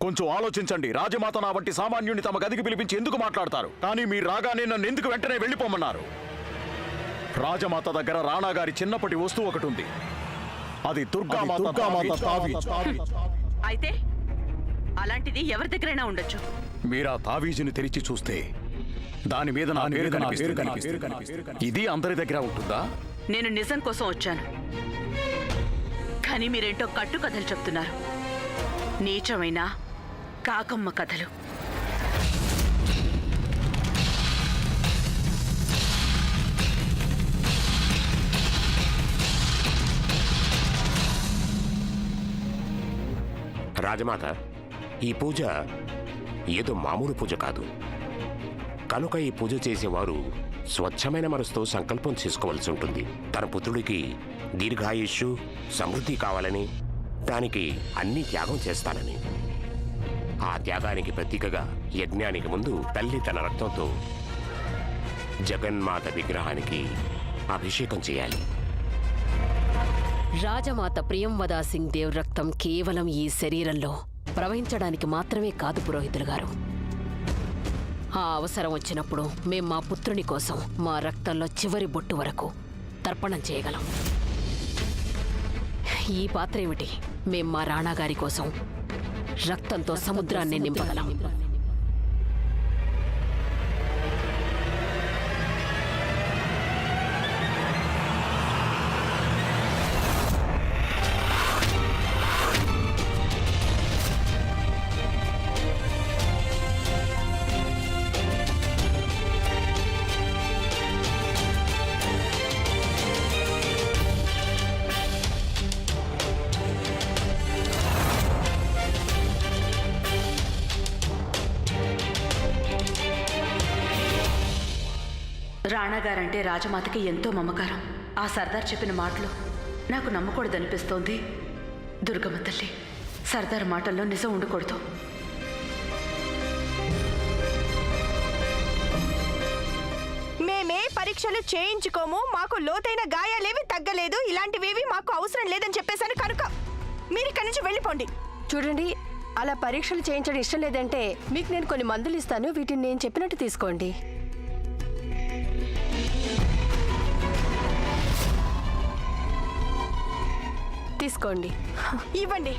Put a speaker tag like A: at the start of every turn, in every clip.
A: కొంచెం ఆలోచించండి. రాజమాత నా వంటి సామాన్యుని తమ గదికి పిలిపించి ఎందుకు మాట్లాడతారు? కానీ మీరు రాగానే నన్ను ఎందుకు వెంటనే వెళ్ళిపోమన్నారు? రాజమాత దగ్గర రాణా గారి చిన్నప్పటి వస్తువు ఒకటి ఉంది. అది దుర్గామాత తావీజ్.
B: అయితే అలాంటిది ఎవరి దగ్గరైనా ఉండొచ్చు.
A: మీరా తావీజుని తెరిచి చూస్తే దాని మీద నా పేరు కనిపిస్తుంది. ఇది అందరి దగ్గర ఉంటుందా?
B: నేను నిజం కోసం వచ్చాను, కానీ మీరేంటో కట్టు కథలు చెప్తున్నారు. నీచమైన కాకమ్మ కథలు.
C: రాజమాత, ఈ పూజ ఏదో మామూలు పూజ కాదు. కనుక ఈ పూజ చేసేవారు స్వచ్ఛమైన మనసుతో సంకల్పం చేసుకోవాల్సి ఉంటుంది. తన పుత్రుడికి దీర్ఘాయుష్షు సమృద్ధి కావాలని, దానికి అన్ని త్యాగం చేస్తానని. ఆ త్యాగానికి ప్రతీకగా యజ్ఞానికి ముందు తల్లి తన రక్తంతో జగన్మాత విగ్రహానికి అభిషేకం చేయాలి.
D: రాజమాత ప్రియంవదా సింగ్ దేవ్ రక్తం కేవలం ఈ శరీరంలో ప్రవహించడానికి మాత్రమే కాదు పురోహితులు గారు. ఆ అవసరం వచ్చినప్పుడు మేం మా పుత్రుని కోసం మా రక్తంలో చివరి బొట్టు వరకు తర్పణం చేయగలం. ఈ పాత్ర ఏమిటి? మేం మా రాణాగారి కోసం రక్తంతో సముద్రాన్ని నింపగలం.
B: రాణాగారంటే రాజమాతకి ఎంతో మమకారం. ఆ సర్దార్ చెప్పిన మాటలు నాకు నమ్మకూడదనిపిస్తోంది. దుర్గమ్మ తల్లి, సర్దార్ మాటల్లో నిజం ఉండకూడదు.
E: మేమే పరీక్షలు చేయించుకోము, మాకు లోతైన గాయాలేవి తగ్గలేదు, ఇలాంటివేవి మాకు అవసరం లేదని చెప్పేశాను. కనుక మీరు ఇక్కడి నుంచి వెళ్ళిపోండి.
F: చూడండి, అలా పరీక్షలు చేయించడం ఇష్టం లేదంటే మీకు నేను కొన్ని మందులు ఇస్తాను, వీటిని నేను చెప్పినట్టు తీసుకోండి. తీసుకోండి.
E: ఇవ్వండి.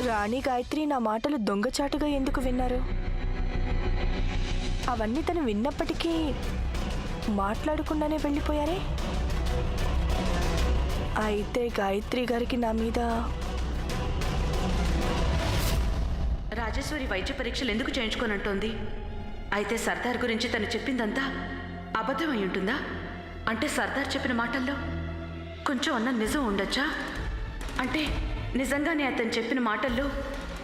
E: రాణి గాయత్రి నా మాటలు దొంగచాటుగా ఎందుకు విన్నారు? అవన్నీ తను విన్నప్పటికీ మాట్లాడకుండానే వెళ్ళిపోయారే. అయితే గాయత్రి గారికి నా మీద
B: రాజేశ్వరి వైద్య పరీక్షలు ఎందుకు చేయించుకోనంటోంది? అయితే సర్దార్ గురించి తను చెప్పిందంతా అబద్ధమై ఉంటుందా? అంటే సర్దార్ చెప్పిన మాటల్లో కొంచెం అన్న నిజం ఉండొచ్చా? అంటే నిజంగానే అతను చెప్పిన మాటల్లో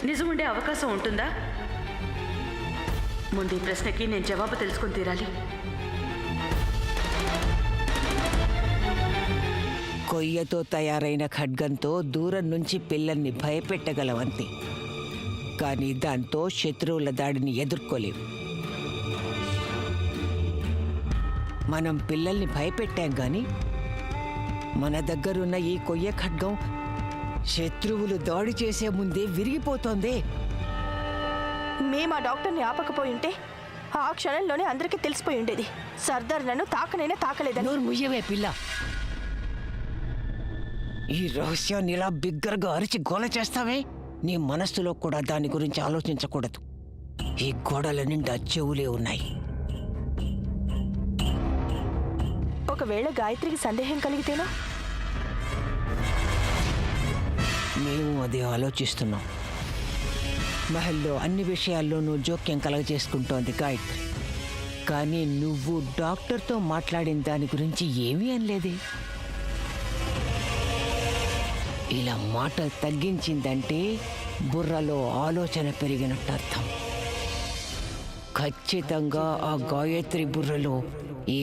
B: నిజం ఉండే అవకాశం ఉంటుందా? ముందు ఈ ప్రశ్నకి నేను జవాబు తెలుసుకొని తీరాలి.
G: కొయ్యతో తయారైన ఖడ్గంతో దూరం నుంచి పిల్లల్ని భయపెట్టగలవంతే, కానీ దాంతో శత్రువుల దాడిని ఎదుర్కోలేం. మనం పిల్లల్ని భయపెట్టాం గాని మన దగ్గరున్న ఈ కొయ్య ఖడ్గం శత్రువులు దాడి చేసే ముందే విరిగిపోతోంది.
E: మేము ఆ డాక్టర్ని ఆపకపోయి ఉంటే ఆ క్షణంలోనే అందరికీ తెలిసిపోయి ఉండేది. సర్దార్ నన్ను తాకనైనా తాకలేదని.
G: నోరు ముయ్యవే పిల్ల. ఈ రహస్యాన్ని ఇలా బిగ్గరగా అరిచి గోల చేస్తావే? నీ మనస్సులో కూడా దాని గురించి ఆలోచించకూడదు. ఈ గోడల నిండా చెవులే ఉన్నాయి.
E: ఒకవేళ గాయత్రికి సందేహం కలిగితేనో?
G: మేము అదే ఆలోచిస్తున్నాం. మహల్లో అన్ని విషయాల్లోనూ జోక్యం కలగజేసుకుంటోంది గాయత్రి. కానీ నువ్వు డాక్టర్తో మాట్లాడిన దాని గురించి ఏమీ అనలేదే. ఇలా మాటలు తగ్గించిందంటే బుర్రలో ఆలోచన పెరిగినట్టు అర్థం. ఖచ్చితంగా ఆ గాయత్రి బుర్రలో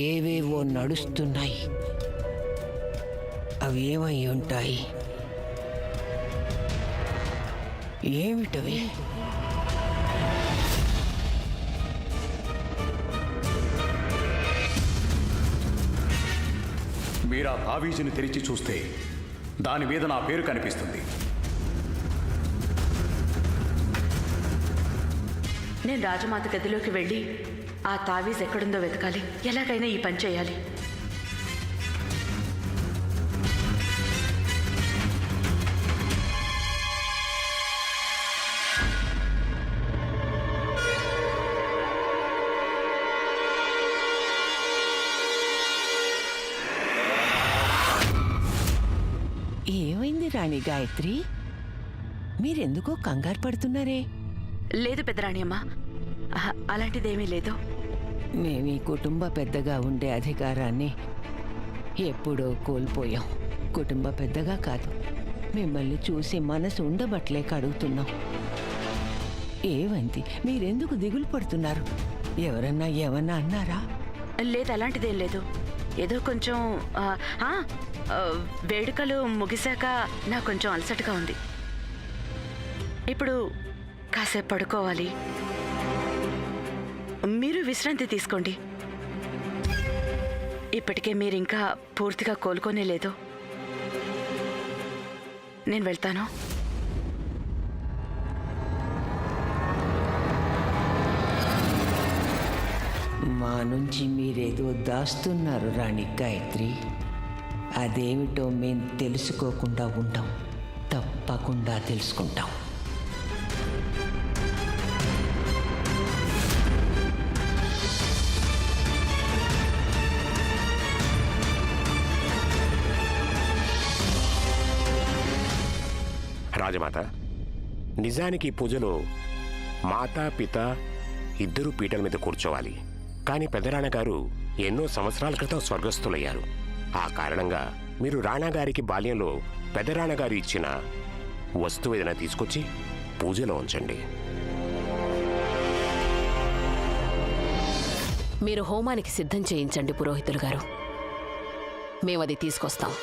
G: ఏవేవో నడుస్తున్నాయి. అవి ఏమై ఉంటాయి? ఏమిటవి?
A: మీరా తావీజుని తెరిచి చూస్తే దాని మీద నా పేరు కనిపిస్తుంది.
B: నేను రాజమాత గదిలోకి వెళ్ళి ఆ తావీజ్ ఎక్కడుందో వెతకాలి. ఎలాగైనా ఈ పని చేయాలి.
G: ఏమైంది రాణి గాయత్రి? మీరెందుకో కంగారు పడుతున్నారే?
B: లేదు పెద్దరాణి అమ్మ, అలాంటిదేమీ లేదు.
G: మేము ఈ కుటుంబ పెద్దగా ఉండే అధికారాన్ని ఎప్పుడో కోల్పోయాం. కుటుంబ పెద్దగా కాదు, మిమ్మల్ని చూసి మనసు ఉండబట్లేక అడుగుతున్నాం. ఏవంతి, మీరెందుకు దిగులు పడుతున్నారు? ఎవరన్నా ఏమన్నా అన్నారా?
B: లేదు, అలాంటిదేం లేదు. ఏదో కొంచెం వేడుకలు ముగిశాక నాకు కొంచెం అలసటగా ఉంది. ఇప్పుడు కాసేపు పడుకోవాలి. మీరు విశ్రాంతి తీసుకోండి. ఇప్పటికే మీరు ఇంకా పూర్తిగా కోలుకోనే లేదు. నేను వెళ్తాను.
G: మా నుంచి మీరేదో దాస్తున్నారు రాణి గాయత్రి. అదేమిటో మేం తెలుసుకోకుండా ఉంటాం. తప్పకుండా తెలుసుకుంటాం.
C: రాజమాత, నిజానికి ఈ పూజలో మాతా పిత ఇద్దరూ పీటల మీద కూర్చోవాలి. కానీ పెద్దరాణగారు ఎన్నో సంవత్సరాల క్రితం స్వర్గస్థులయ్యారు. ఆ కారణంగా మీరు రాణాగారికి బాల్యంలో పెద్దరాణగారు ఇచ్చిన వస్తువు ఏదైనా తీసుకొచ్చి పూజలో ఉంచండి.
D: మీరు హోమానికి సిద్ధం చేయించండి పురోహితులు గారు. మేమది తీసుకొస్తాం.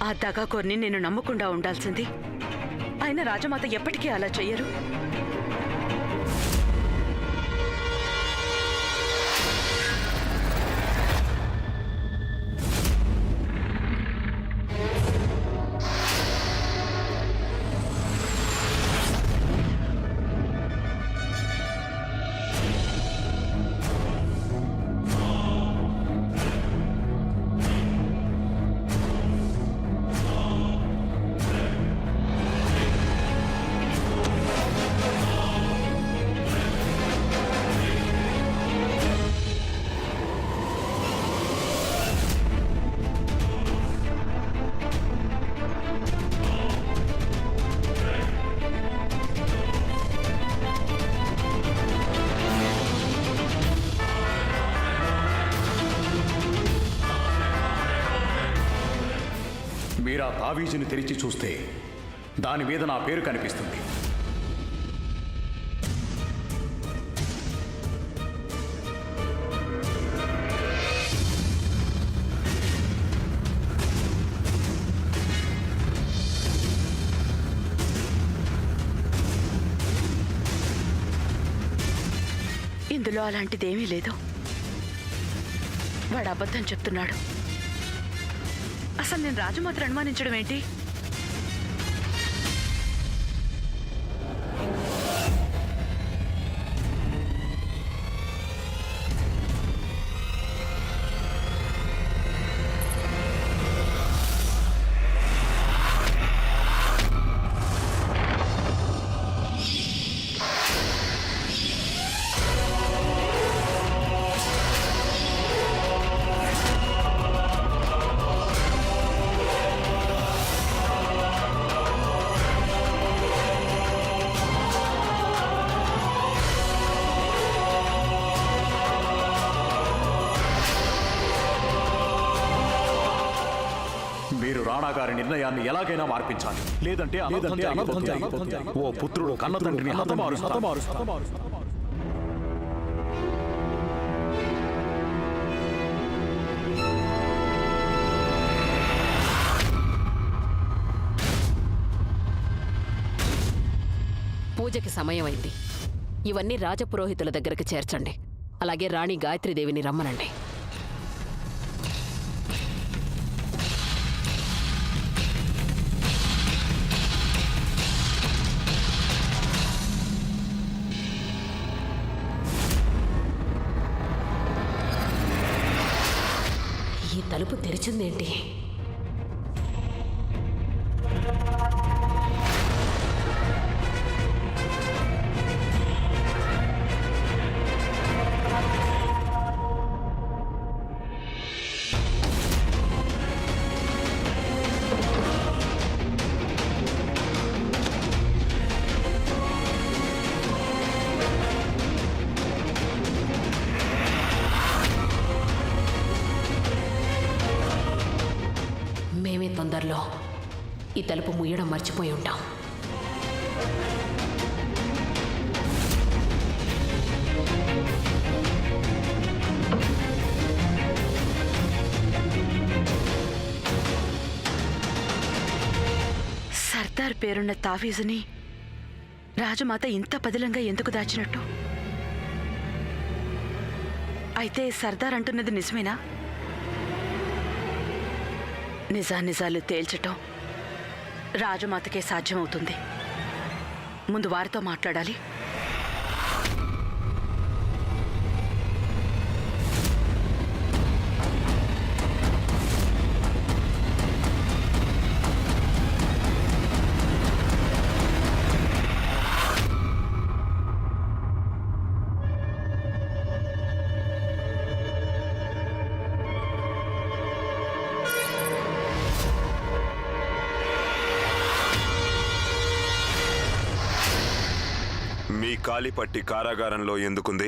B: ఆ దగాకోర్ని నేను నమ్మకుండా ఉండాల్సింది. ఆయన రాజమాత ఎప్పటికీ అలా చెయ్యరు.
A: మీరా తావీజుని తెరిచి చూస్తే దాని మీద నా పేరు కనిపిస్తుంది.
B: ఇందులో అలాంటిదేమీ లేదు. వాడు అబద్ధం చెప్తున్నాడు. అసలు నేను రాజమాతను అనుమానించడం ఏంటి?
A: రాణా గారి నిర్ణయాన్ని ఎలాగైనా మార్పించాలి, లేదంటే అనర్థం జరిగిపోతుంది. ఓ పుత్రుడు కన్న తండ్రిని హతమారుస్తాడు.
D: పూజకి సమయం అయింది. ఇవన్నీ రాజపురోహితుల దగ్గరికి చేర్చండి. అలాగే రాణి గాయత్రీదేవిని రమ్మనండి. ఈ తలుపు తెరిచిందేంటి? మేమే తొందరలో ఈ తలుపు ముయ్యడం మర్చిపోయి ఉంటాం.
B: సర్దార్ పేరున్న తావీజుని రాజమాత ఇంత పదిలంగా ఎందుకు దాచినట్టు? అయితే సర్దార్ అంటున్నది నిజమేనా? నిజానిజాలు తేల్చటం రాజమాతకే సాధ్యమవుతుంది. ముందు వారితో మాట్లాడాలి.
H: మీ కాలిపట్టి కారాగారంలో ఎందుకుంది?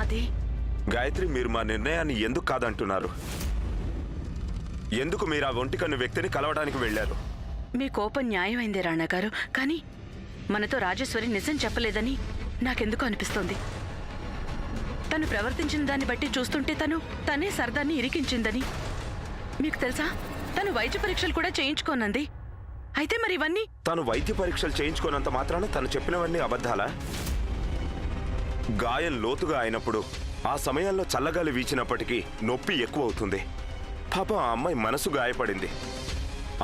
B: అది
H: గాయత్రి, మీరు మా నిర్ణయాన్ని ఎందుకు కాదంటున్నారు? ఎందుకు మీరు ఆ ఒంటికన్ను వ్యక్తిని కలవడానికి వెళ్ళారు?
B: మీ కోపం న్యాయమైందే రాణాగారు, కానీ మనతో రాజేశ్వరి నిజం చెప్పలేదని నాకెందుకు అనిపిస్తోంది. తను ప్రవర్తించిన దాన్ని బట్టి చూస్తుంటే తనే సర్దార్ని ఇరికించిందని. మీకు తెలుసా, తను వైద్య పరీక్షలు కూడా చేయించుకోనంది. అయితే మరి ఇవన్నీ?
H: తను వైద్య పరీక్షలు చేయించుకోనంత మాత్రాన తను చెప్పినవన్నీ అబద్ధాలా? గాయం లోతుగా అయినప్పుడు ఆ సమయంలో చల్లగాలి వీచినప్పటికీ నొప్పి ఎక్కువ అవుతుంది. పాపం ఆ అమ్మాయి మనసు గాయపడింది.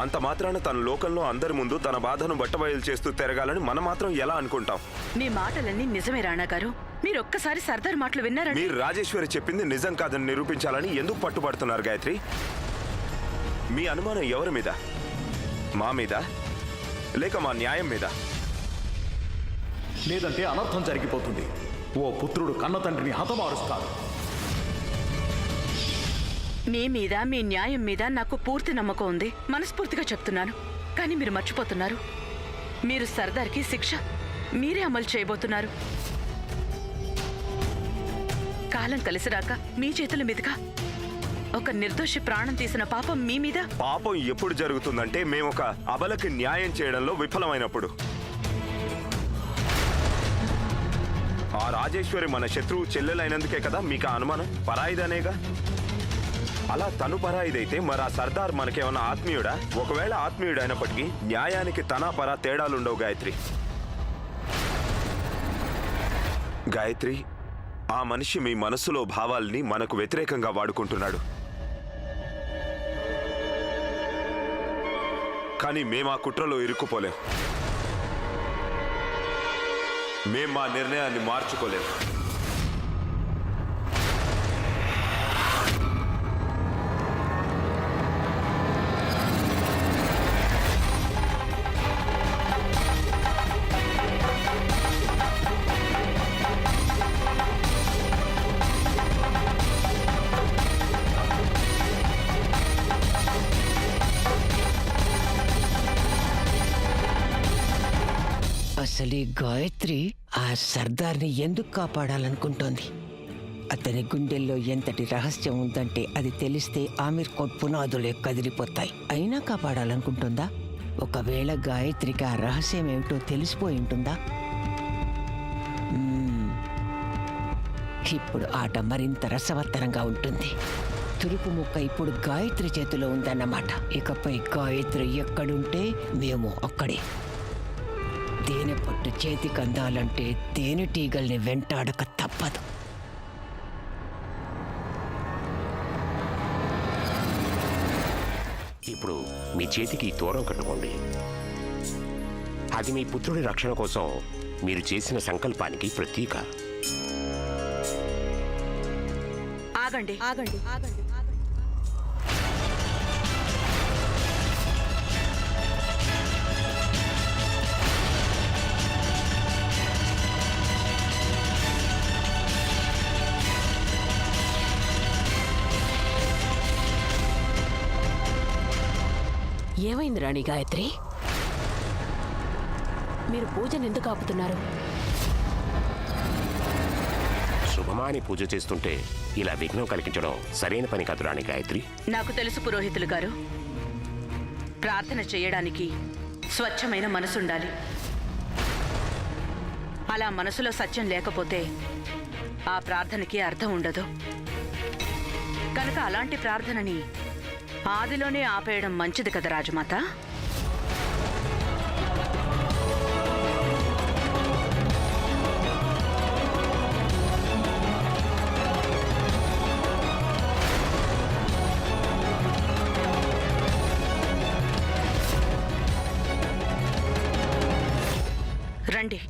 H: అంత మాత్రాన తన లోకంలో అందరి ముందు తన బాధను బట్టబయలు చేస్తూ తిరగాలని మనం మాత్రం ఎలా అనుకుంటాం?
B: మీ మాటలన్నీ నిజమే రాణాగారు. మీరు ఒక్కసారి సర్దార్ మాటలు విన్నారండి?
H: మీరు రాజేశ్వరి చెప్పింది నిజం కాదని నిరూపించాలని ఎందుకు పట్టుబడుతున్నారు గాయత్రి? మీ అనుమానం ఎవరి మీద? మా మీద, లేక మా న్యాయం మీద?
A: లేదంటే అనర్థం జరిగిపోతుంది. ఓ పుత్రుడు కన్న తండ్రిని హతమారుస్తాడు.
B: మీ మీద, మీ న్యాయం మీద నాకు పూర్తి నమ్మకం ఉంది. మనస్ఫూర్తిగా చెప్తున్నాను. కానీ మీరు మర్చిపోతున్నారు. మీరు సర్దార్కి శిక్ష మీరే అమలు చేయబోతున్నారు. కాలం కలిసిరాక మీ చేతుల మీదుగా ఒక నిర్దోషి ప్రాణం తీసిన పాపం మీ మీద.
H: పాపం ఎప్పుడు జరుగుతుందంటే మేము ఒక అబలకి న్యాయం చేయడంలో విఫలమైనప్పుడు. ఆ రాజేశ్వరి మన శత్రువు చెల్లెలైనందుకే కదా మీకు అనుమానం? పరాయిదనేగా. అలా తను పరాయిదైతే మరి ఆ సర్దార్ మనకేమన్నా ఆత్మీయుడా? ఒకవేళ ఆత్మీయుడు అయినప్పటికీ న్యాయానికి తన పరా తేడాలుండవు గాయత్రి. గాయత్రి, ఆ మనిషి మీ మనస్సులో భావాల్ని మనకు వ్యతిరేకంగా వాడుకుంటున్నాడు. కానీ మేము ఆ కుట్రలో ఇరుక్కుపోలేం. మేం మా నిర్ణయాన్ని మార్చుకోలేం.
G: అసలు ఈ గాయత్రి ఆ సర్దార్ని ఎందుకు కాపాడాలనుకుంటోంది? అతని గుండెల్లో ఎంతటి రహస్యం ఉందంటే అది తెలిస్తే ఆమిర్ కోట్ పునాదులే కదిలిపోతాయి. అయినా కాపాడాలనుకుంటుందా? ఒకవేళ గాయత్రికి ఆ రహస్యం ఏమిటో తెలిసిపోయి ఉంటుందా? ఇప్పుడు ఆట మరింత రసవత్తరంగా ఉంటుంది. తురుపు ముక్క ఇప్పుడు గాయత్రి చేతిలో ఉందన్నమాట. ఇకపై గాయత్రి ఎక్కడుంటే మేము అక్కడే. తేనె పట్టు చేతికి అందాలంటే తేనెటీగల్ని వెంటాడక తప్పదు.
C: ఇప్పుడు మీ చేతికి తోరం కట్టుకోండి. అది మీ పుత్రుడి రక్షణ కోసం మీరు చేసిన సంకల్పానికి ప్రతీక.
B: ఆగండి ఆగండి ఆగండి.
D: ఏమైంది రాణి గాయత్రి? మీరు పూజను ఎందుకు ఆపుతున్నారు?
C: శుభమాని పూజ చేస్తుంటే ఇలా విఘ్నం కలిగించడం సరైన పని కాదు రాణి గాయత్రి.
B: నాకు తెలుసు పురోహితులు గారు, ప్రార్థన చేయడానికి స్వచ్ఛమైన మనసుండాలి. అలా మనసులో సత్యం లేకపోతే ఆ ప్రార్థనకి అర్థం ఉండదు. కనుక అలాంటి ప్రార్థనని ఆదిలోనే ఆపేయడం మంచిది కదా రాజమాత. రండి.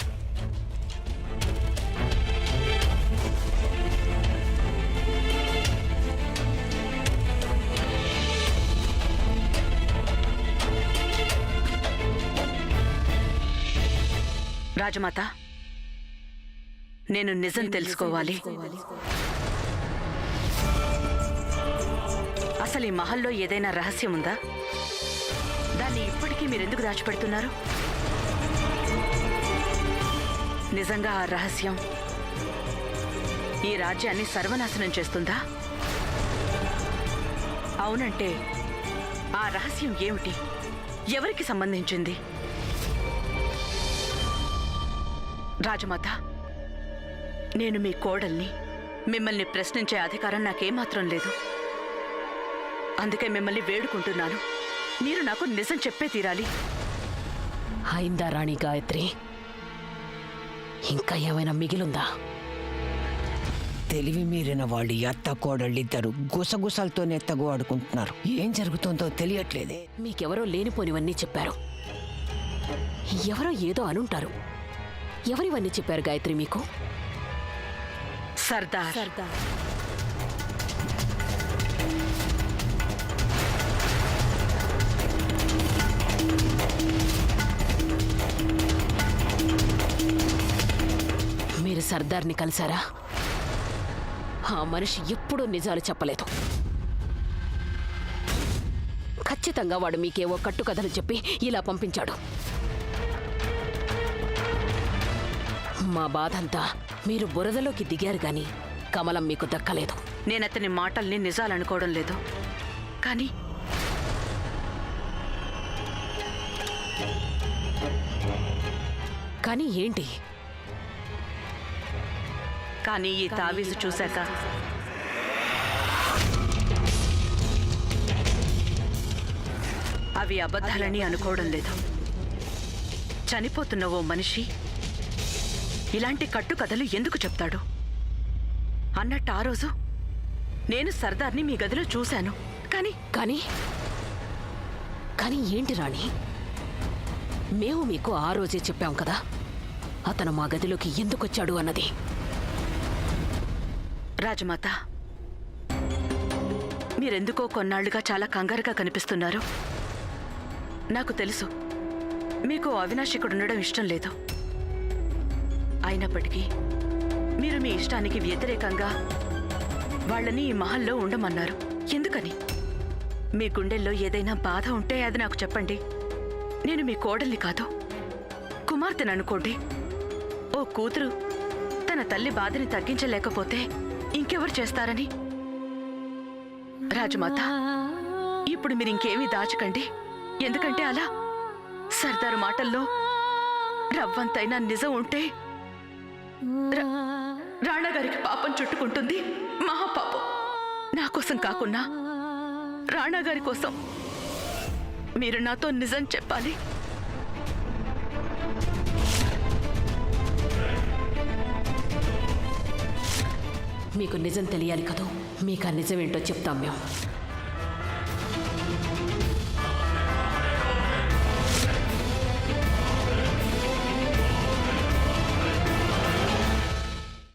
B: రాజమాత, నేను నిజం తెలుసుకోవాలి. అసలు ఈ మహల్లో ఏదైనా రహస్యం ఉందా? దాన్ని ఇప్పటికీ మీరెందుకు దాచిపెడుతున్నారు? నిజంగా ఆ రహస్యం ఈ రాజ్యాన్ని సర్వనాశనం చేస్తుందా? అవునంటే ఆ రహస్యం ఏమిటి? ఎవరికి సంబంధించింది? రాజమాత, నేను మీ కోడల్ని. మిమ్మల్ని ప్రశ్నించే అధికారం నాకేమాత్రం లేదు. అందుకే మిమ్మల్ని వేడుకుంటున్నాను, మీరు నాకు నిజం చెప్పే తీరాలి.
D: అయిందా రాణి గాయత్రి? ఇంకా ఏమైనా మిగిలుందా?
G: తెలివి మీరిన వాళ్ళు ఈ అత్త కోడళ్ళిద్దరు గుసగుసలతోనే తగు ఆడుకుంటున్నారు. ఏం జరుగుతుందో తెలియట్లేదే.
D: మీకెవరో లేనిపోనివన్నీ చెప్పారు. ఎవరో ఏదో అనుంటారు. ఎవరివన్నీ చెప్పారు గాయత్రి మీకు?
B: సర్దార్.
D: మీరు సర్దార్ని కలిశారా? ఆ మనిషి ఎప్పుడూ నిజాలు చెప్పలేదు. ఖచ్చితంగా వాడు మీకేవో కట్టుకథలు చెప్పి ఇలా పంపించాడు. మా బాధంతా మీరు బురదలోకి దిగారు గాని కమలం మీకు దక్కలేదు.
B: నేనతని మాటల్ని నిజాలనుకోవడం లేదు.
D: కానీ ఏంటి?
B: కానీ ఈ తావీజు చూశాక అవి అబద్ధాలని అనుకోవడం లేదు. చనిపోతున్న ఓ మనిషి ఇలాంటి కట్టుకథలు ఎందుకు చెప్తాడు అన్నట్టు ఆ రోజు నేను సర్దార్ని మీ గదిలో చూశాను.
D: కానీ ఏంటి రాణి? మేము మీకు ఆ రోజే చెప్పాం కదా అతను మా గదిలోకి ఎందుకొచ్చాడు అన్నది.
B: రాజమాత, మీరెందుకో కొన్నాళ్లుగా చాలా కంగారుగా కనిపిస్తున్నారు. నాకు తెలుసు మీకు అవినాష్ ఇక్కడ ఉండడం ఇష్టం లేదు. అయినప్పటికీ మీరు మీ ఇష్టానికి వ్యతిరేకంగా వాళ్ళని ఈ మహల్లో ఉండమన్నారు. ఎందుకని? మీ గుండెల్లో ఏదైనా బాధ ఉంటే అది నాకు చెప్పండి. నేను మీ కోడల్ని కాదు. కుమార్తెను అనుకోండి. ఓ కూతురు తన తల్లి బాధని తగ్గించలేకపోతే ఇంకెవరు చేస్తారని? రాజమాత, ఇప్పుడు మీరు ఇంకేమీ దాచకండి. ఎందుకంటే అలా సర్దారు మాటల్లో రవ్వంతైనా నిజం ఉంటే రాణాగారికి పాపం చుట్టుకుంటుంది, మహాపాపం. నా కోసం కాకున్నా రాణాగారి కోసం మీరు నాతో నిజం చెప్పాలి.
D: మీకు నిజం తెలియాలి కదూ. మీకు ఆ నిజం ఏంటో చెప్తాం మేము.